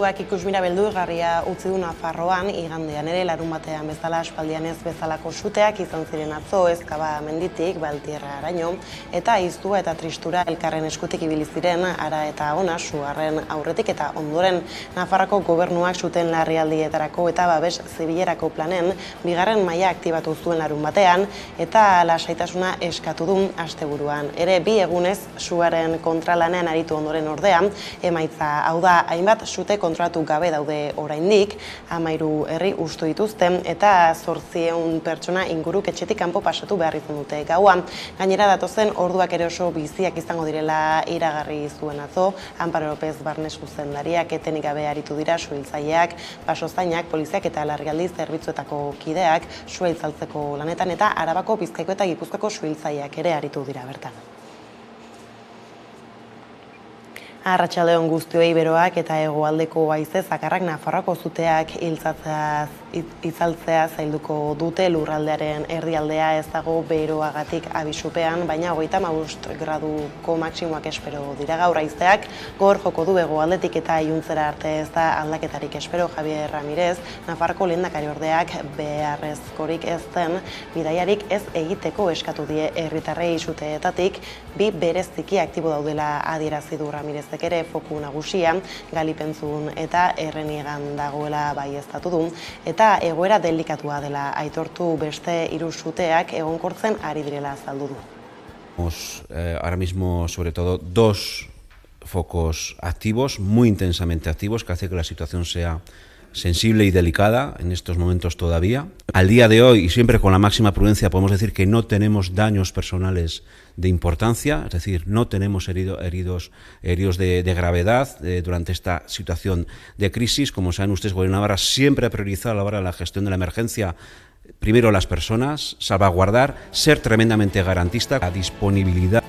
Mezuak ikusmira beldurgarria utzi du Nafarroan, igandean ere larunbatean bezala aspaldian ez bezalako suteak izan ziren atzo Ezkaba menditik Baltierraraino, eta iztua eta tristura elkarren eskutik ibili ziren ara eta ona sugarren aurretik eta ondoren. Nafarroko gobernuak suten larrialdietarako eta babes zibilerako planen bigarren maila aktibatu zuen larunbatean eta lasaitasuna eskatu du asteburuan. Ere bi egunez suaren kontralanean aritu ondoren ordea, emaitza hau da hainbat sute kontrolatu gabe daude oraindik, 13 herri hustu dituzte eta 800 pertsona inguruk etxetik kanpo pasatu behar izan dute gaua. Gainera datozen orduak ere oso biziak izango direla iragarri zuen atzo, Amparo López barne zuzendariak etenik gabe aritu dira suhiltzaileak, basozainak, poliziak eta larrialdi zerbitzuetako kideak sua itzaltzeko lanetan eta Arabako, Bizkaiko eta Gipuzkoako suhiltzaileak ere aritu dira bertan. Arratsaldeon guztioi, beroak eta hegoaldeko haize zakarrak Nafarroako zuteak itzaltzea zailduko dute. Lurraldearen erdialdea ez dago beroagatik abisupean, baina 35 graduko maksimoak espero dira gaur. Haizeak gor joko du hegoaldetik eta iluntzera arte ez da aldaketarik espero. Javier Ramirez, Nafarroako lehendakariordeak beharrezkorik ez den bidaiarik ez egiteko eskatu die herritarrei suteetatik, bi bereziki aktibo daudela adierazi du Ramirezek ere foku nagusia Galipentzun eta Erreniegan dagoela baieztatu du eta egoera delikatua dela aitortu, beste 3 suteak egonkortzen ari direla azaldu du. Ahora mismo, sobre todo, 2 focos activos, muy intensamente activos, que hace que la situación sea sensible y delicada en estos momentos todavía. Al día de hoy, y siempre con la máxima prudencia, podemos decir que no tenemos daños personales de importancia, es decir, no tenemos heridos de gravedad durante esta situación de crisis. Como saben ustedes, Gobierno de Navarra siempre ha priorizado a la hora de la gestión de la emergencia primero las personas, salvaguardar, ser tremendamente garantista, la disponibilidad.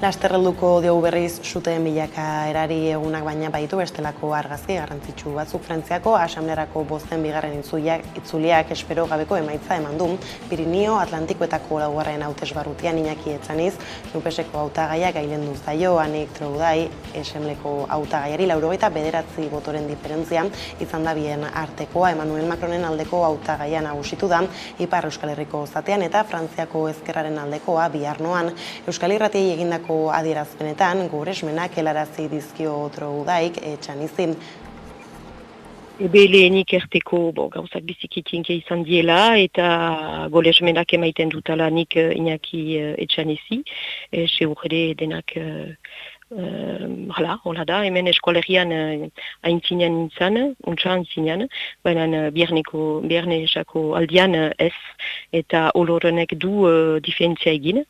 Lasterrelduko diogu berriz suteen bilakaerari egunak baina baitu bestelako argazki garrantzitsu batzuk. Frantziako Asamblearako bosten bigarren itzuliak espero gabeko emaitza eman du. Pirinio Atlantikoetako laugarren hautesbarrutian Iñaki Etxaniz, Nupeseko hautagaia gailendu zaio, Anik Troudai, Esemleko hautagaiari 99 botoren diferentzia izan da bien artekoa. Emmanuel Macronen aldeko hautagaia nagusitu da Ipar Euskal Herriko zatean eta Frantziako ezkerraren aldekoa Biarnoan. Euskal Irratiei egindako adierazpenetan goresmenak helarazi dizkio Troudaik Etxanizin. Lehenik erteko gauzak bizikitinke izan diela eta goresmenak emaiten dutala nik Iñaki Etxanizi. Seurre denak hola da, hemen eskualerian haintzinean nintzen, untxan zinean, baina Biernesako aldian ez, eta olorenek du diferentzia egin.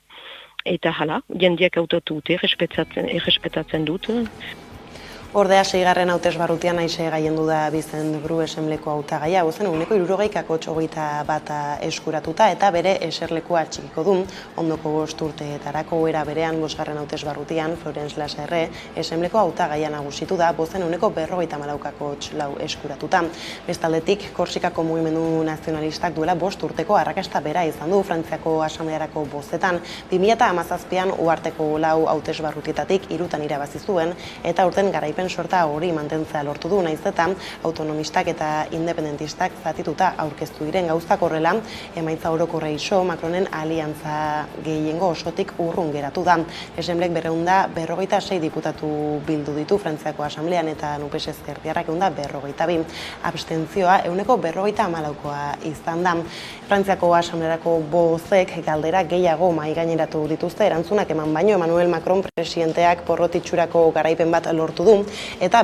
Eta jendeak hautatu dute, errespetatzen dut. Ordea 6. hautesbarrutian Aixe gailendu da Bizent Bru Esemleko hautagaia, gozen 60,21 eskuratuta eta bere eserlekua txikiko du. Ondoko 5 urteetarako era berean 5. hautesbarrutian Florence Lasserre Esemleko hautagaia nagusitu da, bozen 54,4 eskuratuta. Bestaldetik, Korsikako mugimendu nazionalistak duela 5 urteko arrakasta bera izan du Frantziako Asamblearako bozetan. 2017an uharteko 4 hautesbarrutietatik 3 irabazi zuen eta urten garaipen sorta hori mantentzea lortu du, naiz eta autonomistak eta independentistak zatituta aurkeztu diren. Gauzak horrela, emaitza orokorrei iso, Macronen aliantza gehiengo osotik urrun geratu da. Esemlek 246 diputatu bildu ditu Frantziako Asamblean eta Nupes ezkertiarrak 152. Abstentzioa 54%koa izan da. Frantziako Asamblearako bozek galdera gehiago mahaigaineratu dituzte erantzunak eman baino Emmanuel Macron presidenteak porrotitxurako garaipen bat lortu du eta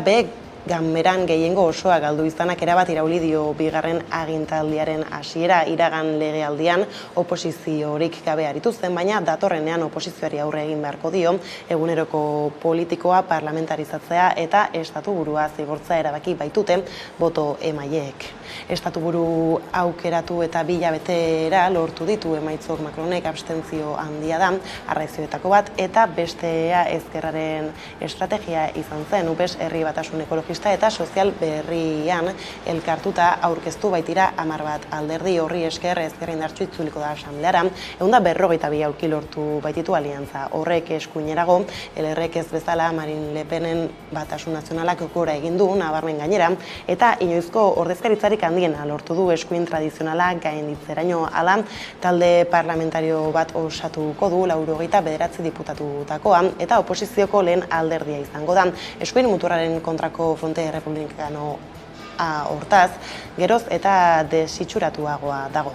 ganberan gehiengo osoa galdu izanak erabat irauli dio bigarren agintaldiaren hasiera. Iragan legealdian oposiziorik gabe aritu zen, baina datorrenean oposizioari aurre egin beharko dio eguneroko politikoa parlamentarizatzea eta estatuburua zigortzea erabaki baitute boto emaileek. Estatuburu aukeratu eta 2 hilabetera lortu ditu emaitzok Macronek, abstentzio handia da, arraizioetako bat, eta bestea ezkerraren estrategia izan zen. Upes herri batasun ekologista sozialista eta sozial berrian elkartuta aurkeztu baitira 10 bat alderdi. Horri esker Ezker Indartsu itzuliko da asambleara. 152 aulki lortu baititu aliantza. Horrek eskuinerago, LRek ez bezala Marine Le Penen Batasun Nazionalak gora egin du, nabarmen gainera, eta inoizko ordezkaritzarik handiena lortu du eskuin tradizionala gainditzeraino. Hala, talde parlamentario bat osatuko du 89 diputatutakoa eta oposizioko lehen alderdia izango da. Eskuin muturraren kontrako fronte republikano hortaz, geroz eta desitxuratuagoa dago.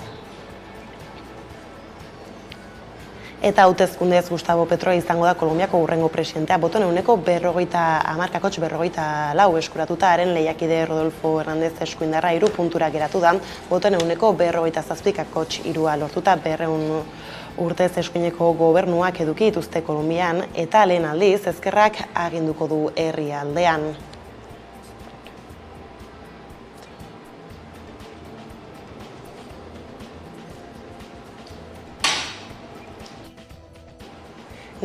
Eta hautezkundez Gustavo Petro izango da Kolonbiako hurrengo presidentea. Botoen 54,4 eskuratuta, haren lehiakide Rodolfo Hernández eskuindarra 3 puntura geratu da. Botoen 57,3 lortuta, 200 urtez eskuineko gobernuak eduki dituzte Kolonbian, eta lehen aldiz ezkerrak aginduko du herrialdean.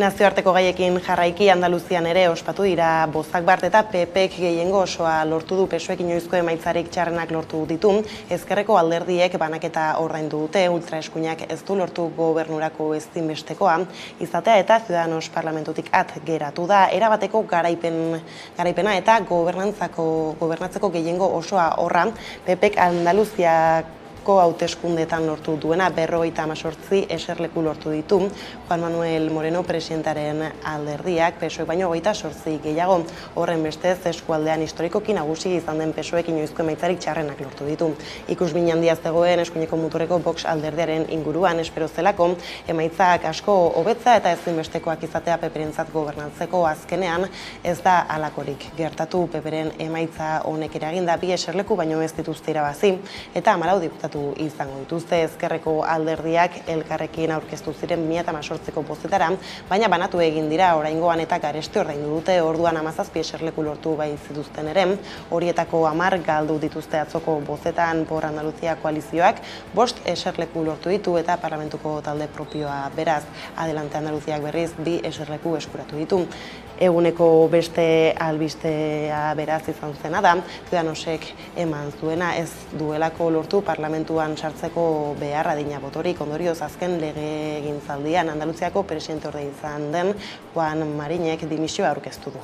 Nazioarteko gaiekin jarraiki Andaluzian ere ospatu dira bozak bart eta PPek gehiengo osoa lortu du. PSOEk inoizko emaitzarik txarrenak lortu ditu. Ezkerreko alderdiek banaketa ordaindu dute, ultraeskuinak ez du lortu gobernurako ezinbestekoa izatea eta Ciudadanos parlamentutik at geratu da. Erabateko garaipena eta gobernatzeko gehiengo osoa horra. PPek Andaluziak hauteskundeetan lortu duena 58 eserleku lortu ditu. Juan Manuel Moreno presidentaren alderdiak PSOEk baino 28 gehiago. Horren bestez, eskualdean historikoki nagusi izan den PSOEk inoizko emaitzarik txarrenak lortu ditu. Ikusmin handia zegoen eskuineko muturreko Vox alderdiaren inguruan espero zelako, emaitzak asko hobetza eta ezinbestekoak izatea PPrentzat gobernatzeko. Azkenean ez da halakorik gertatu. PPren emaitza honek eraginda 2 eserleku baino ez dituzte irabazi eta 14 diputatu izango dituzte. Ezkerreko alderdiak elkarrekin aurkeztu ziren 2018ko bozetara, baina banatu egin dira oraingoan eta garesti ordaindu dute. Orduan 17 eserleku lortu bai zituzten ere, horietako 10 galdu dituzte atzoko bozetan. Por Andaluzia koalizioak 5 eserleku lortu ditu eta parlamentuko talde propioa beraz. Adelante Andaluziak berriz 2 eserleku eskuratu ditu. Eguneko beste albistea beraz izan zena da, Ciudadanosek eman zuena ez duelako lortu parlamentuan sartzeko behar adina botorik. Ondorioz azken legegintzaldian Andaluziako presidente orde izan den Juan Marinek dimisioa aurkeztu du.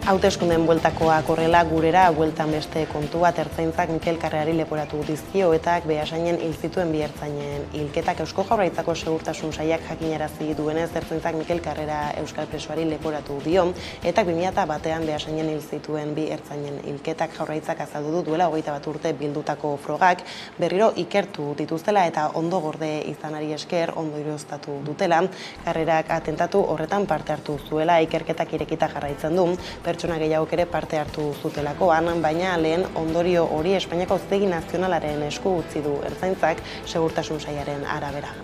Hauteskundeen bueltakoak horrela, gurera bueltan beste kontu bat. Ertzaintzak Mikel Karrerari leporatu dizkioetak Beasainen hil zituen 2 ertzainen hilketak. Eusko Jaurlaritzako segurtasun sailak jakinarazi duenez, Ertzaintzak Mikel Karrera euskal presoari leporatu dio, eta 2001an Beasainen hil zituen 2 ertzainen hilketak. Jaurlaritzak azaldu du duela 21 urte bildutako frogak berriro ikertu dituztela eta ondo gorde izanari esker ondo iroztatu dutela. Karrerak atentatu horretan parte hartu zuela, ikerketak irekita jarraitzen du. Pertsona gehiagok ere parte hartu zutelakoan, baina lehen ondorio hori Espainiako Auzitegi Nazionalaren esku utzi du Ertzaintzak segurtasun sailaren arabera.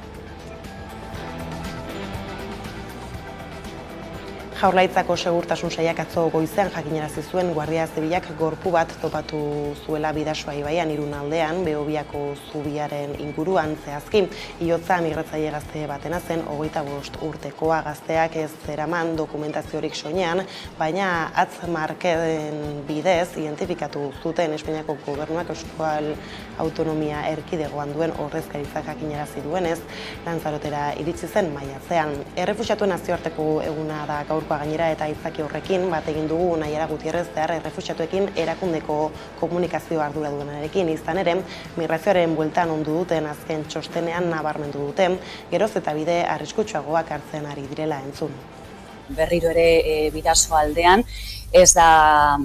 Jaurlaritzako segurtasun sailak atzo goizean jakinarazi zuen Guardia Zibilak gorpu bat topatu zuela Bidasoa ibaian Irunaldean, Behobiako zubiaren inguruan zehazki. Hilotza migratzaile gazte batena zen, 25 urtekoa. Gazteak ez zeraman dokumentaziorik soinean, baina atzmarken bidez identifikatu zuten Espainiako gobernuak Euskal Autonomia Erkidegoan duen ordezkaritzak jakinarazi duenez, Lanzarotera iritsi zen maiatzean. Errefuxiatuen nazioarteko eguna da gaurko gainera eta izaki horrekin bat egin dugu Naiara Gutierrez errefuxiatuekin erakundeko komunikazio arduradunarekin. Izan ere, migrazioaren bueltan ondu duten azken txostenean nabarmendu dute, geroz eta bide arriskutsuagoak hartzen ari direla entzun. Berriro ere Bidasoa aldean, ez da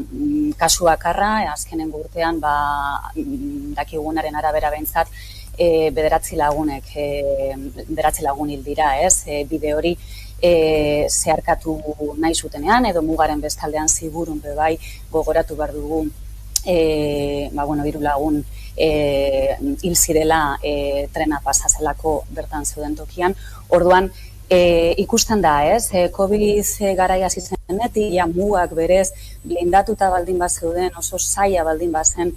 kasu bakarra, azkenengo urtean dakigunaren arabera behintzat 9 lagun hil dira, bide hori zeharkatu nahi zutenean, edo mugaren bestaldean Ziburun bai gogoratu behar dugu 3 lagun hil zirela trena pasazelako bertan zeuden tokian. Orduan, ikusten da, COVID garaia zizenetik, mugak berez blindatuta baldin bat zeuden, oso zaila baldin bazen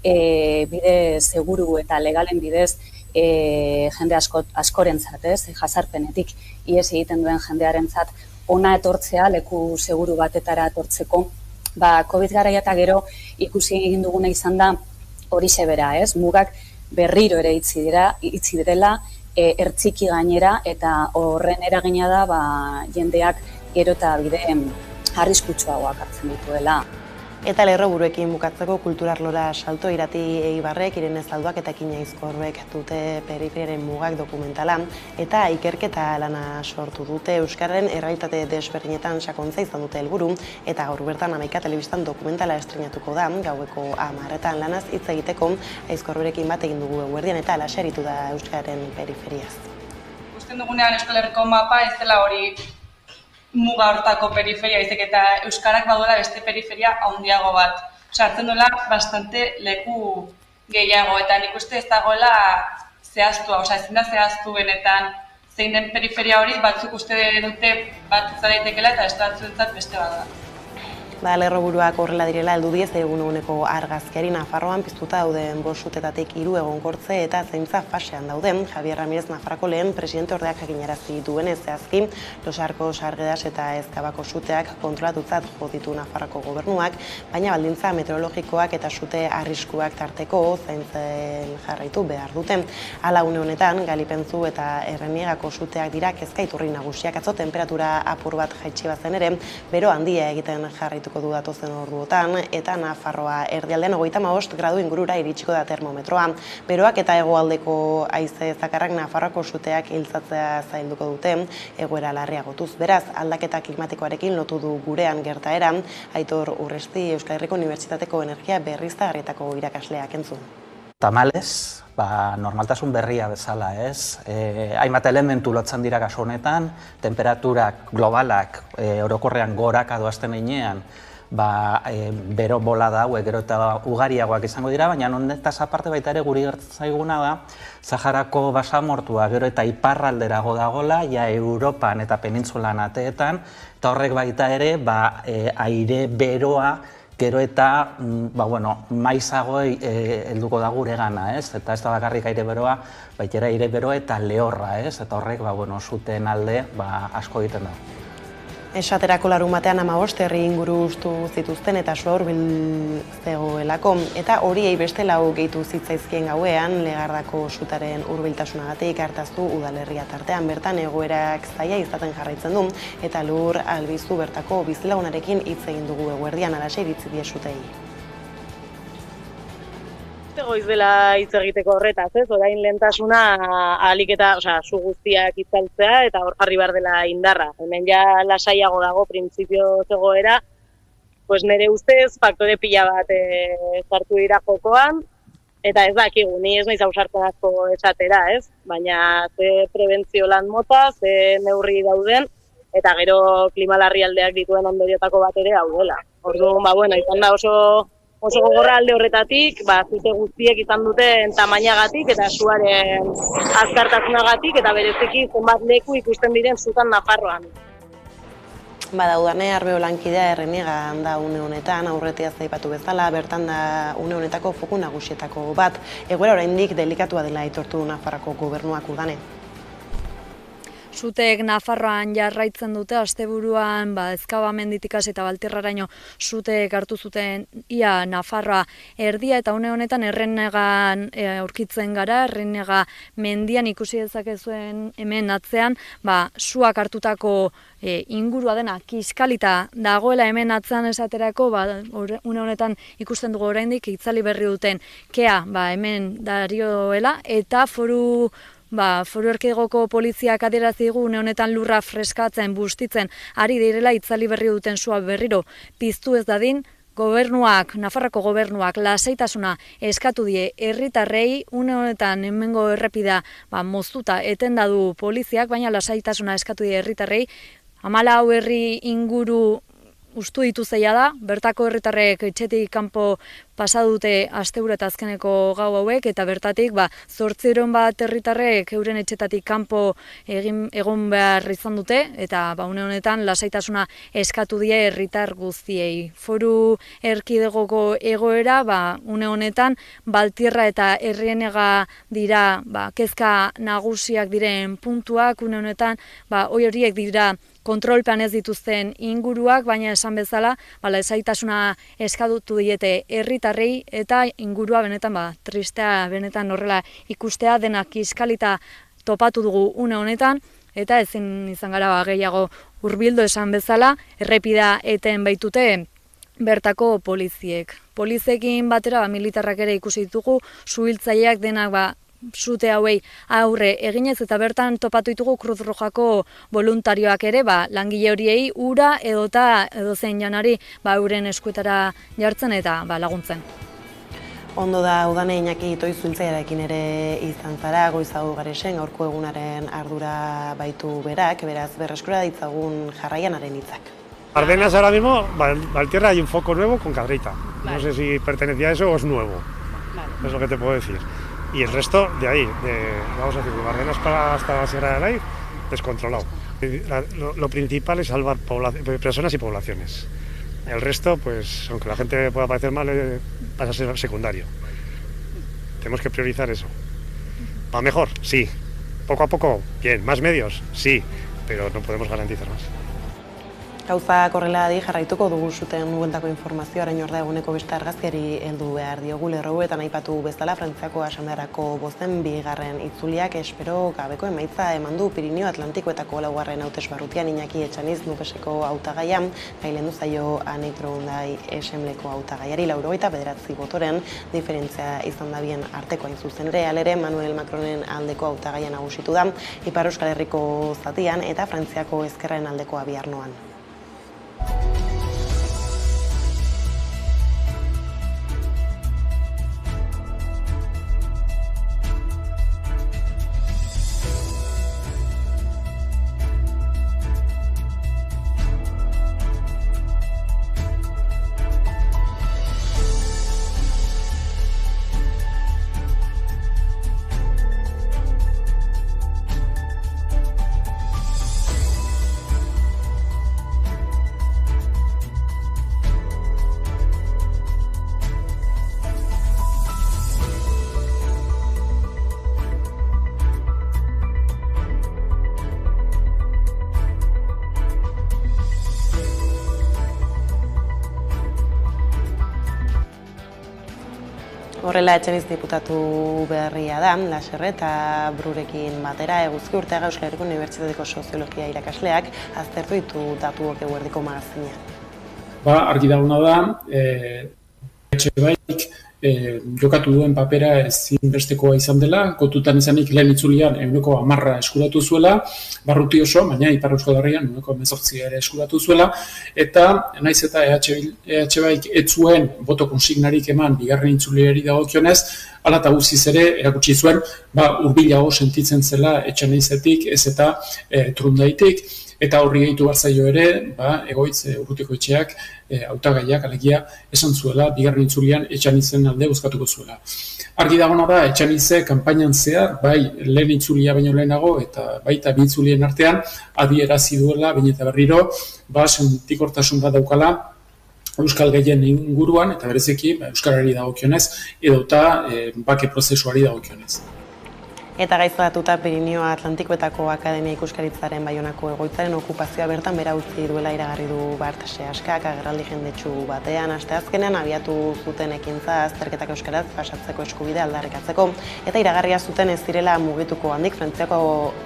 bide seguru eta legalen bidez jende askorentzat, jazarpenetik ihes egiten duen jendearentzat ona etortzea, leku seguru batetara etortzeko. COVID garaia eta gero ikusi egin duguna izan da hori bera, ez? Mugak berriro ere itzi direla, ertziki gainera, eta horren eragina da jendeak gero eta bide arriskutsuagoak hartzen dituela. Eta lerroburuekin bukatzeko kulturarlora salto Irati Eibarrek, Irene Zalduak eta Kina Izkorbek dute periferiaren mugak dokumentala eta ikerketa lana sortu dute Euskararen errealitate desberdinetan sakontza izan dute helburu eta gaur bertan 11 telebistan dokumentala estreinatuko da gaueko 10etan lanaz hitz egiteko Aizkorberekin bat egin dugu eguerdian eta alaxe aritu da Euskararen periferiaz. Ikusten dugunean Euskal Herriko mapa ez dela hori muga hortako periferia, baizik eta Euskarak baduela beste periferia handiago bat. Sartzen duela bastante leku gehiago, eta nik uste ez dagoela zehaztua, ezin da zehaztu benetan zein den periferia hori, batzuk uste dute bat zaitekela eta beste batzuentzat beste bada. Lerroburuak horrela direla heldu diez eguneko argazkiari Nafarroan piztuta dauden 5 sutetatik 3 egonkortze eta zaintza fasean dauden. Javier Ramirez Nafarroko lehen presidente ordeak jakinarazi duenez zehazki, Los Arcos, Argedas eta Ezkabako suteak kontrolatutzat jo ditu Nafarroko gobernuak, baina baldintza meteorologikoak eta sute arriskuak tarteko zaintzen jarraitu behar duten. Hala une honetan, Galipentzu eta Erreniegako suteak dira kezkaiturri nagusiak. Atzo temperatura apur bat jaitsi bazen ere, bero handia egiten jarraitu du datozen orduotan, eta Nafarroa erdialdean 35 gradu ingurura iritsiko da termometroa. Beroak eta hegoaldeko haize zakarrak Nafarroako suteak hiltzatzea zailduko dute, egoera larriagotuz. Beraz, aldaketa klimatikoarekin lotu du gurean gertaera, Aitor Urresti Euskal Herriko Unibertsitateko energia berriztagarrietako irakasleak entzun. Tamalez, normaltasun berria bezala, ez? Hainbat elementu lotzen dira kasu honetan, temperaturak globalak orokorrean goraka doazten heinean, bero bolada hauek gero eta ugariagoak izango dira, baina honetaz aparte baita ere guri gertatzen zaiguna da, Saharako basamortua gero eta iparralderago dagola, ja Europan eta penintsulan ateetan, eta horrek baita ere aire beroa gero eta maizago helduko da gure gana, ez? Eta ez da bakarrik aire beroa, baita aire beroa eta lehorra, ez? Eta horrek zuten alde asko egiten da. Esaterako larunbatean 15 herri inguru hustu zituzten eta sua hurbil zegoelako, eta horiei beste 4 gehitu zitzaizkien gauean Legardako sutaren hurbiltasunagatik hartaztu udalerria tartean. Bertan egoerak zaila izaten jarraitzen du eta Lur Albizu bertako bizilagunarekin hitz egin dugu eguerdian, alaxe iritzi die sutei. Goiz dela hitz egiteko horretaz, ez? Orain lehentasuna ahalik eta, su guztiak itzaltzea eta hor jarri behar dela indarra. Hemen ja lasaiago dago printzipio zegoera, nire ustez faktore pila bat sartu dira jokoan, eta ez dakigu, ni ez naiz ausartzen asko esatera, ez? Baina ze prebentzio lan mota, ze neurri dauden, eta gero klima larrialdiak dituen ondoriotako bat ere hau dela. Orduan, izan da oso gogorra alde horretatik, zute guztiek izan duten tamainagatik eta suaren azkartasunagatik eta bereziki zenbat leku ikusten diren zutan Nafarroan. Udane Arbeo lankidea Erreniegan da une honetan, aurretiaz aipatu bezala, bertan da une honetako foku nagusietako bat. Egoera oraindik delikatua dela aitortu Nafarroako gobernuak Udane. Suteek Nafarroan jarraitzen dute, asteburuan Ezkaba menditik hasi eta Baltirraraino suteek hartu zuten ia Nafarroa erdia, eta une honetan Errenegan aurkitzen gara, Errenega mendian ikusi dezakezuen hemen atzean, suak hartutako ingurua dena kiskalita dagoela hemen atzean esaterako, une honetan ikusten dugu oraindik itzali berri duten kea hemen darioela, eta Foru Erkidegoko poliziak adierazi digu une honetan lurra freskatzen, bustitzen ari direla, itzali berri duten sua berriro piztu ez dadin. Nafarroako gobernuak lasaitasuna eskatu die herritarrei, une honetan hemengo errepida moztuta etenda du poliziak, baina lasaitasuna eskatu die herritarrei. 14 herri inguru ustu ditu zeia da, bertako herritarrek etxetik kanpo pasa dute asteura eta azkeneko gau hauek, eta bertatik 800 bat herritarrek euren etxetatik kanpo egon behar izan dute, eta une honetan lasaitasuna eskatu die herritar guztiei. Foru erkidegoko egoera, une honetan Baltierra eta Herrienega dira kezka nagusiak diren puntuak, une honetan horiek dira kontrolpean ez dituzten inguruak, baina esan bezala, lasaitasuna eskatutu diete herritarrei eta ingurua benetan tristea, benetan horrela ikustea, denak kiskalita topatu dugu une honetan, eta ezin izan gara gehiago hurbildu esan bezala, errepida eten baitute bertako poliziek. Poliziekin batera militarrak ere ikusi ditugu, suhiltzaileak denak sute hauei aurre eginez, eta bertan topatu ditugu Cruz Rojako voluntarioak ere, langile horiei ura edota edozein janari euren eskuetara jartzen eta laguntzen. Ondo da, udane Iñaki Itoiz-Zuiltzaiarekin ere izan zara, Goizago Garesen gaurko egunaren ardura baitu berak, beraz berreskura ditzagun jarraianaren hitzak. Ardenas ahora mismo, Valtierra hay un foco nuevo con Cabrita. No sé si pertenecía a eso o es nuevo. Es lo que te puedo decir. Y el resto de ahí, vamos a decir, de Ardenas hasta la Sierra de Alaiz, descontrolado. Lo principal es salvar personas y poblaciones. El resto, pues, aunque la gente pueda parecer mal, pasa a ser secundario. Tenemos que priorizar eso. ¿Va mejor? Sí. Poco a poco, bien. ¿Más medios? Sí. Pero no podemos garantizar más. Gauza korrela jarraituko dugu zuten bueltako informazioa, orain ordea eguneko beste argazkiari heldu behar diogu. Lerrobuetan aipatu bezala Frantziako Asanblearako bozen bigarren itzuliak espero gabeko emaitza eman du Pirinio Atlantikoetako laugarren hautesbarrutian Iñaki Etxaniz Nupeseko hautagaia, gailendu zaio Anitro Undai esemleko hautagaiari 99 botoren diferentzia izan da bien arteko hain zuzen ere, halere Manuel Macronen aldeko hautagaia nagusitu da Ipar Euskal Herriko zatian eta Frantziako ezkerren aldekoa Biarnoan. Horrela Etxaniz diputatu berria da, Laserre eta Brurekin batera eguzki urteaga Euskal Herriko Unibertsitateko soziologia irakasleak aztertu ditu datuok eguerdiko magazinean. Argi dagoena da, Etxebaik jokatu duen papera ezinbestekoa izan dela, kontutan izanik lehen itzulian 10% eskuratu zuela, barruti oso, baina Ipar Euskal Herrian 18% ere eskuratu zuela, eta naiz eta EH-Baik ez zuen boto konsignarik eman bigarren itzuliari dagokionez, hala eta guztiz ere erakutsi zuen hurbilago sentitzen zela Etxanizetik ez eta Trundaitik, eta horri gehitu behar zaio ere, Egoitz Urrutiko Etxeak hautagaiak alegia esan zuela, bigarren itzulian Etxanizen alde bozkatuko zuela. Argi dagoena da, Etxanize kanpainan zehar, bai lehen itzulia baino lehenago, eta baita bi itzulien artean, adierazi duela, baina eta berriro, sentikortasun bat daukala, Euskal Gaien inguruan, eta bereziki, Euskarari dagokionez, edota bake prozesuari dagokionez. Eta gaiztatuta Pirinio Atlantikoetako Akademia Ikuskaritzaren Baionako egoitzaren okupazioa bertan bera utzi duela iragarri du Bart Seaskak agerraldi jendetsu batean. Asteazkenean abiatu zuten ekintza azterketak euskaraz pasatzeko eskubidea aldarrikatzeko eta iragarria zuten ez direla mugituko handik Frantziako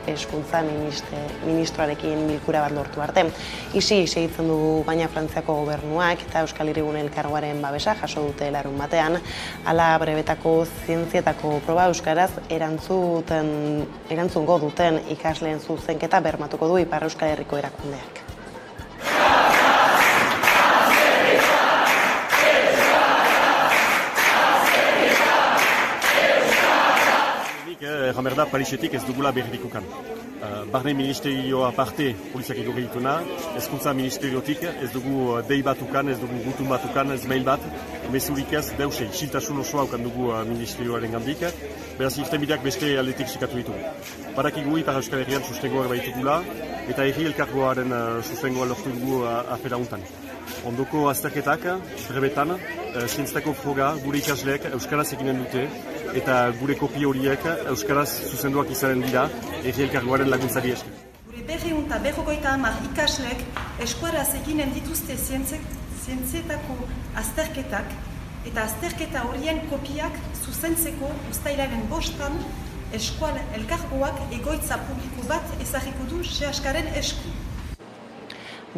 hezkuntza ministroarekin bilkura bat lortu arte. Isi segitzen du baina Frantziako gobernuak eta Euskal Hirigune Elkargoaren babesa jaso dute larun batean. Hala brebetako zientzietako proba euskaraz erantzungo duten ikasleen zuzenketa bermatuko du Ipar Euskal Herriko erakundeak. Erran behar da, Parisetik ez dugula berdikukan. Barne ministerioa parte poliziak ego gehituna, hezkuntza ministeriotik ez dugu dei batukan, ez dugu gutun batukan, ez mail bat, mezurik ez deuse, isiltasun osoa haukan dugu ministerioaren gandik, beraz irtenbideak beste aldetik sikatu ditugu. Badakigu Ipar Euskal Herrian sustengoak baitugula, eta herri elkargoaren sustengoa lortu dugu afera untan. Ondoko azterketak, brebetan, zientztako froga gure ikasleek euskaraz eginen dute, eta gure kopi horiek euskaraz zuzenduak izanen dira herri elkargoaren laguntzari esker. Gure 250 ikasleek eskuaraz eginen dituzte zientzietako azterketak, eta azterketa horien kopiak zuzentzeko uztailaren 5 eskual elkargoak egoitza publiko bat ezarriko du Seaskaren esku.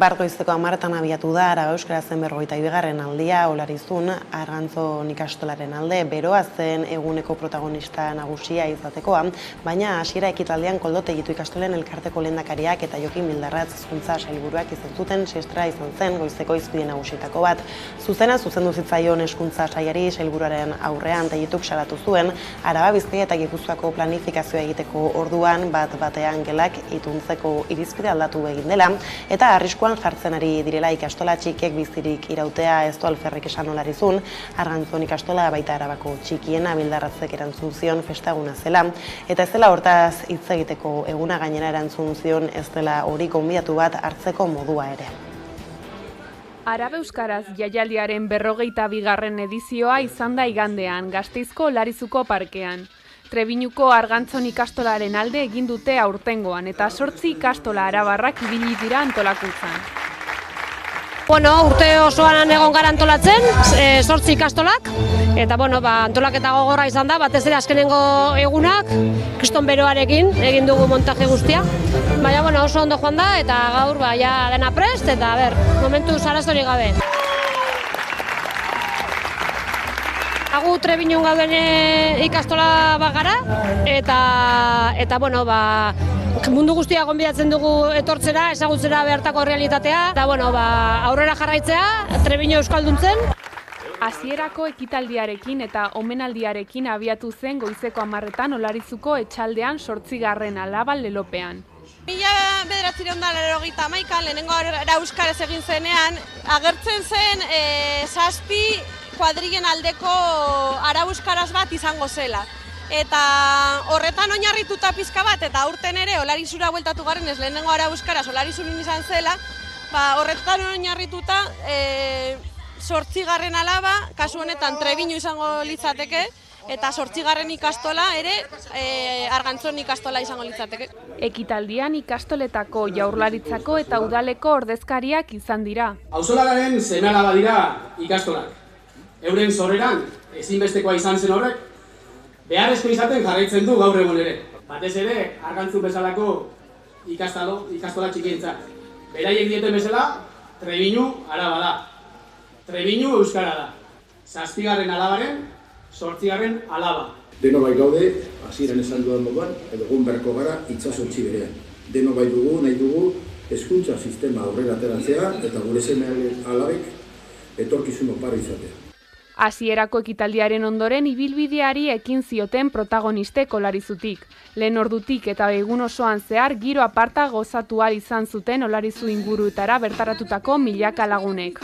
Bargoizeko 10 abiatu da Araba Euskarazen 42. aldia Olarizun Argantzon ikastolaren alde, beroa zen eguneko protagonista nagusia izatekoa, baina hasiera ekitaldian Koldo Tegitu ikastolen elkarteko lehendakariak eta Jokin Bildarratz hezkuntza sailburuak izan zuten siestra izan zen goizeko hizpide nagusietako bat. Zuzena zuzendu zitzaion hezkuntza sailari sailburuaren aurrean Tegituk salatu zuen Araba, Bizkaia eta Gipuzkoako planifikazioa egiteko orduan bat-batean gelak ituntzeko irizpide aldatu egin dela eta arriskuan jartzen ari direla ikastola txikiek bizirik irautea ez du alferrik esan Olarizun, Argantzon ikastola baita Arabako txikiena Bildarratzek erantzun zion festaguna zela, eta ez dela hortaz hitz egiteko eguna gainera erantzun zion ez dela hori gonbidatu bat hartzeko modua ere. Araba Euskaraz jaialdiaren 42. edizioa izan da igandean, Gasteizko Olarizuko parkean. Trebiñuko Argantzon ikastolaren alde egin dute aurtengoan eta 8 ikastola arabarrak ibili dira antolakuntzan. Urte osoan egon gara antolatzen, 8 ikastolak, eta antolaketa gogorra izan da, batez ere azkenengo egunak, kriston beroarekin egin dugu montaje guztia. Baina oso ondo joan da, eta gaur dena prest, eta momentu arazorik gabe. Agu Trebiñun gauden ikastola bat gara, eta mundu guztia gonbidatzen dugu etortzera, ezagutzera behartako realitatea, eta aurrera jarraitzea, Trebiñu euskalduntzen. Hasierako ekitaldiarekin eta omenaldiarekin abiatu zen goizeko 10 Olarizuko etxaldean 8. alaba lelopean. 1981 lehenengo Araba Euskaraz egin zenean, agertzen zen 7 kuadrilen aldeko Araba Euskaraz bat izango zela. Eta horretan oinarrituta pizka bat, eta aurten ere Olarizura bueltatu garen ez lehenengo Araba Euskaraz Olarizun izan zela, horretan oinarrituta 8. alaba, kasu honetan Trebiñu izango litzateke, eta 8. ikastola ere Argantzon ikastola izango litzateke. Ekitaldian ikastoletako Jaurlaritzako eta udaleko ordezkariak izan dira. Auzolagaren seme-alaba dira ikastolak. Euren sorreran ezinbestekoa izan zen horrek, beharrezko izaten jarraitzen du gaur egun ere. Batez ere, Argantzun bezalako ikastola txikientzat. Beraiek dieten bezala, Trebiñu Araba da. Trebiñu Euskara da. 7. alabaren 8. alaba. Deno bai gaude, hasieran esan dudan moduan, edo egun berko gara itsasontzi berean. Deno bai dugu, nahi dugu, hezkuntza sistema aurrera ateratzea eta gure seme-alabek etorkizun oparo izatea. Hasierako ekitaldiaren ondoren ibilbideari ekin zioten protagonistek Olarizutik. Lehen ordutik eta egun osoan zehar giro aparta gozatu ahal izan zuten Olarizu inguruetara bertaratutako milaka lagunek.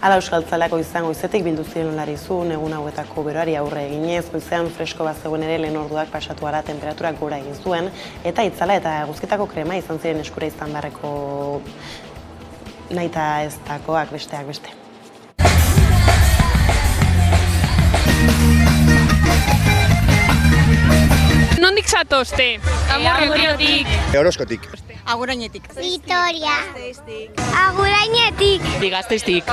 Hala euskaltzalako izan goizetik bildu ziren Olarizun egun hauetako beroari aurre eginez, goizean fresko bat zegoen ere lehen orduak pasatu ara temperaturak gora egin zuen, eta itzala eta eguzkitako krema izan ziren eskura izan beharreko nahita ez dakoak besteak beste. Nondik zatozte? Amurriotik. Orozkotik. Agurainetik. Vitoria. Agurainetik. Gasteiztik.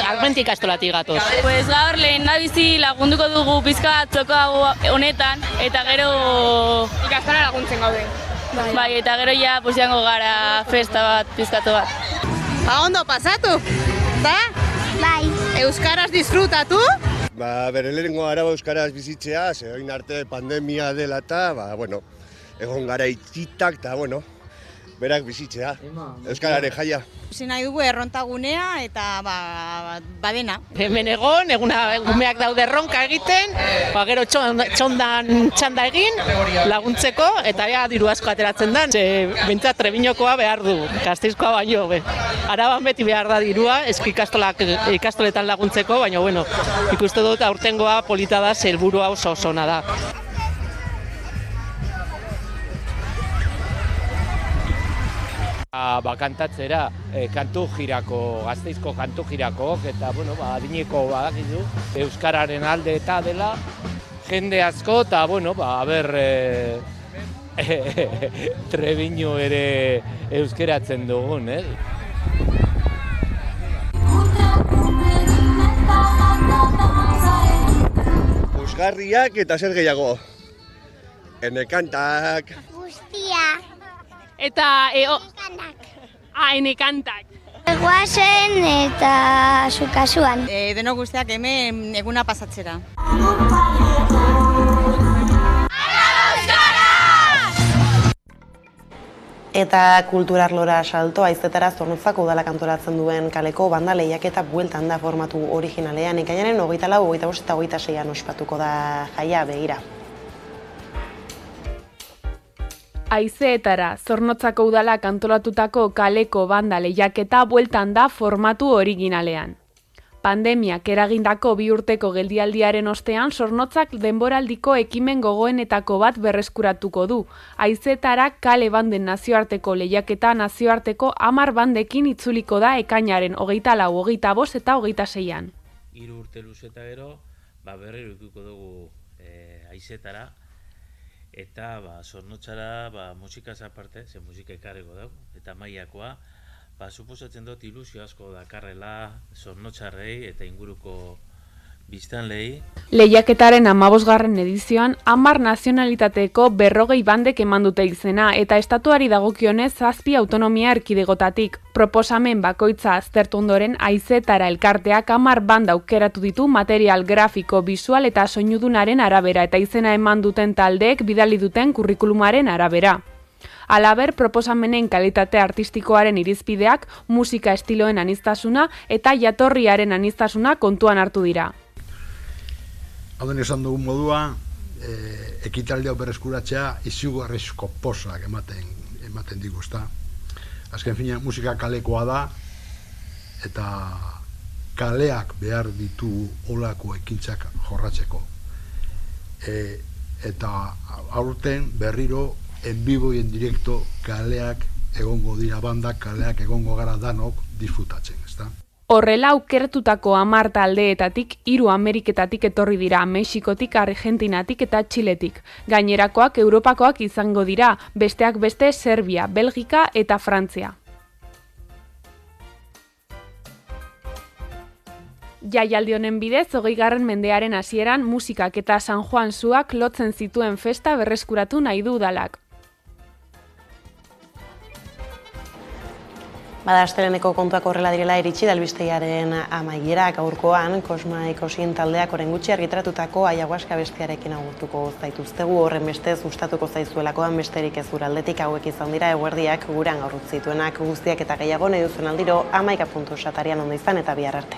Armentik ikastolatik gatoz. Pues gaur lehen da bizi lagunduko dugu pizka txoko honetan, eta gero ikastola laguntzen gaude. Bai, eta gero ja jango gara festa bat, pizkatu bat. Ondo pasatu, da? Bai. Euskaraz disfrutatu? Bere lehenengo Araba Euskaraz bizitzea, orain arte pandemia dela eta, egon gara itxitak, eta, berak bizitzea, Euskararen jaia. Ikusi nahi dugu errontagunea eta badena. Hemen egon, gumeak daude erronka egiten, gero txanda egin, laguntzeko, eta diru asko ateratzen da. Bintzat Trebiñokoa behar du, Gasteizkoa baino. Araban beti behar da dirua, ikastoletan laguntzeko, baina ikuste dut aurtengoa polita da, helburua oso ona da. Kantatzera kantu jirako, Gasteizko kantu jirako, eta adineko badakizu, Euskararen alde eta dela, jende asko, eta Trebiño ere euskeratzen dugun, Euskarriak eta zer gehiago. Enekantak. Guztia. Eta enekantak. Guazen eta zukasuan. Denok guztiak hemen eguna pasatzera. Eta kulturarlora salto, Aizetara Zornotzako udalak antolatzen duen kaleko banda lehiaketa bueltan da formatu originalean. Ekainaren 24, 25 eta 26an ospatuko da jaia, begira. Aizetara Zornotzako udalak antolatutako kaleko banda lehiaketa bueltan da formatu originalean. Pandemiak eragindako 2 urteko geldialdiaren ostean Zornotzak denboraldiko ekimen gogoenetako bat berreskuratuko du. Aizetara kale banden nazioarteko lehiaketa nazioarteko 10 bandekin itzuliko da ekainaren 24, 25 eta 26an. 3 urte luze eta gero, berriro ikuko dugu Aizetara. Eta Zornotzara musikaz aparte, ze musika ekarriko dugu, eta mailakoa, suposatzen dut ilusio asko dakarrela Zornotzarrei eta inguruko biztanleei. Lehiaketaren 15. edizioan 10 nazionalitateko 40 bandek eman dute izena eta estatuari dagokionez 7 autonomia erkidegotatik. Proposamen bakoitza aztertu ondoren Aizetara elkarteak 10 banda aukeratu ditu material grafiko, bisual eta soinudunaren arabera eta izena eman duten taldeek bidali duten kurrikulumaren arabera. Halaber, proposamenen kalitate artistikoaren irizpideak, musika estiloen aniztasuna eta jatorriaren aniztasuna kontuan hartu dira. Hauden esan dugun modua, ekitaldea berreskuratzea izugarrizko pozak ematen diguzta. Azken fina, musika kalekoa da, eta kaleak behar ditu olako ekintzak jorratzeko. Eta aurten berriro, en vivo y en directo, kaleak egongo dira bandak, kaleak egongo gara danok disfrutatzen, ezta? Horrela aukeratutako 10 taldeetatik 3 Ameriketatik etorri dira, Mexikotik, Argentinatik eta Txiletik. Gainerakoak Europakoak izango dira, besteak beste Serbia, Belgika eta Frantzia. Jaialdi honen bidez, 20. mendearen hasieran musikak eta San Juan zuak lotzen zituen festa berreskuratu nahi du udalak. Asteleneko kontuak horrela direla iritsi da albistegiaren amaierak gaurkoan, Kosma Ikosin taldeak orain gutxi argitaratutako ayahuasca bestiarekin agurtuko zaituztegu, horren bestez gustatuko zaizuelakoan besterik ez gure aldetik hauek izan dira eguerdiak gurean gaur utzituenak guztiak eta gehiago nahi duzuen aldiro 11.atarian ondo izan eta bihar arte.